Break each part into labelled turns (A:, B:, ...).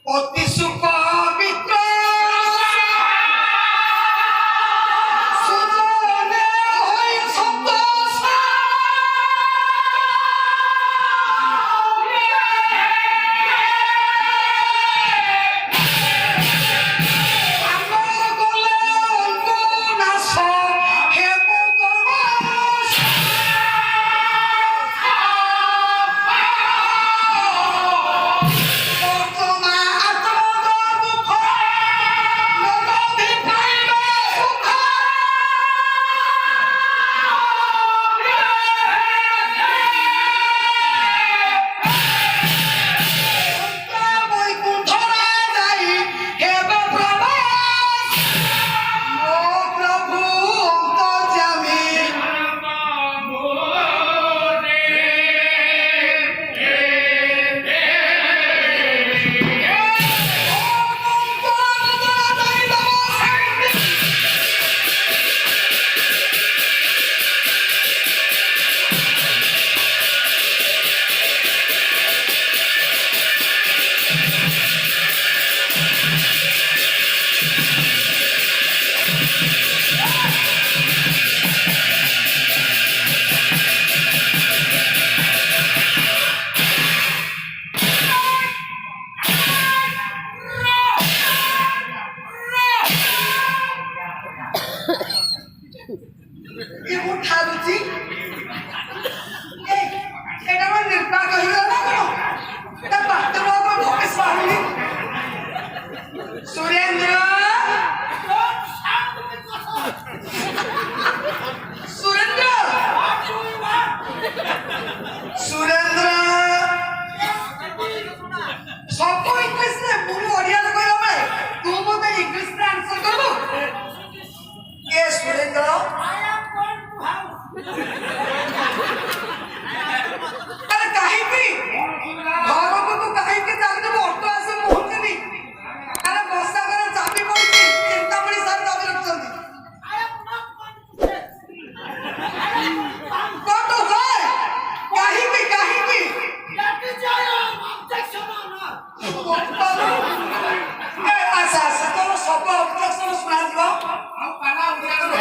A: অতি সুপবিত্র সুজনে হই সন্তোষা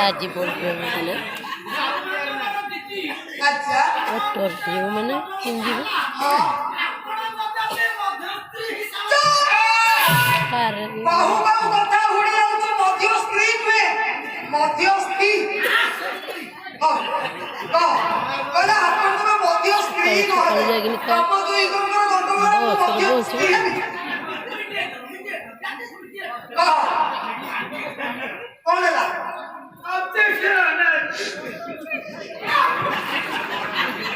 B: আজি বলবে মানে
A: আচ্ছা
B: তোর প্রিয় মানে হিন্দি
A: বাহু বাহু কথা উড়ে যাচ্ছে মধ্যস্থী নহে মধ্যস্থী কলা আপন তুমি মধ্যস্থী নহে তম দুই জনর গন্ডগোল মধ্যস্থী কোন ହେଲା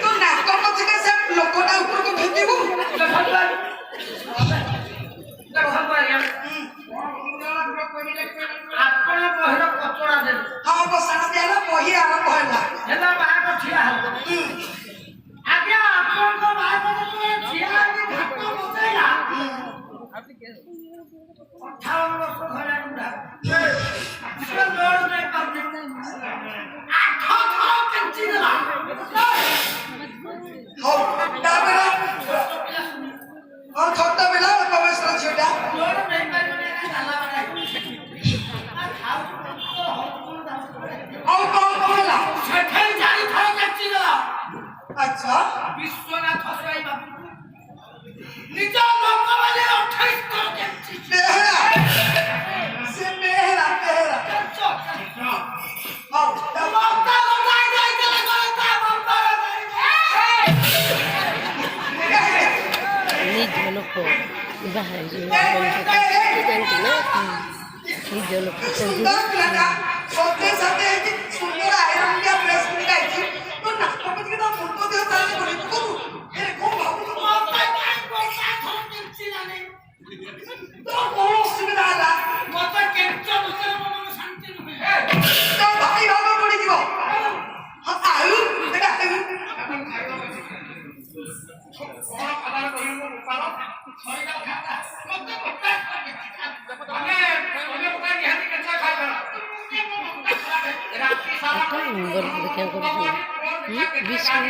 A: ତୁ ନାକ ପଛକେ ସେ ଲୋକଟା ଉପରକୁ ଭେଟିବୁ
C: ଆପଣ ବହିର କଚଡ଼ା ଦେବେ
A: ହଁ ବସାଣ ଦିଆଲା ବହି ଆରମ୍ଭ ହେଲା
C: ହେଲା ବାହାଘର ଠିଆ ହେଲା ଆଜ୍ଞା ଆପଣଙ୍କ ବାହାଘର ଠିଆ ହେଇକି ଭାତ ବସେଇଲା 58 ବର୍ଷ ହେଲାଣି ବୁଢ଼ା ସେ ଲୋଡ଼ ନେଇ ପାରୁନି 8 ଥର କେଞ୍ଚି ଦେଲା
A: ହଉ ତାପରେ ହଁ ଛୋଟ ପିଲା ପ୍ରବେଶର ଝିଅଟା
C: ଲୋଡ଼ ନେଇ ପାରିବନି ଚାଲା
A: ଆଉ କଣ ହେଲା
C: ସେଠେଇ 4 ଥର କେଞ୍ଚି ଦେଲା
A: ଆଚ୍ଛା
C: ବିଶ୍ୱନାଥ ସ୍ୱାଇଁ ବାବୁଙ୍କୁ ନିଜ ଲୋକମାନେ 28 ଥର କେଞ୍ଚି
A: ବେହେରା ସେ ବେହେରା ହଉ
C: ମମତା ଗୋଟାଇ ଦେଇଥିଲେ ଗଲତା ମମତା
B: ନିଜ ଲୋକ ବାହାରେ ଜାଣନ୍ତି ନା ନିଜ ଲୋକ
A: ସୁନ୍ଦର ପିଲାଟା ସତେ ସତେ ହେଇଛି ସୁନ୍ଦର ଆଇରନ୍ ଦିଆ ଡ୍ରେସ୍ ପିନ୍ଧି ଯାଇଛି ତୋ ନାକ ପଛକେ ତା ମୁଣ୍ଡ ଦେହ ତାର କରି ତୁ ଏ କଣ ଭାବୁଛୁ
C: ମମତା କାଇଁ ପଇସା ଥର କେଞ୍ଚି ଲାନି
A: ତୋର କଣ ଅସୁବିଧା ହେଲା
C: ମତେ କେଞ୍ଚ ବସେଇ ମନ ଶାନ୍ତି ନୁହେଁ
A: ତୋ ଭାଇ ଭାଗ ପଡ଼ିଯିବ ହଁ ଆଳୁ ଏଟା
C: କଣ କଲାର କହିବ ଉପାଳ ଶରୀର ଖାତା ମତେ ପକା ମାନେ ଅନ୍ୟ ପକା ନିହାତି କେଞ୍ଚ ଖାଇବ ରାତି ସାରା
B: ଦେଖିବାକୁ କରୁଛୁ ବିଷ୍ଣୁ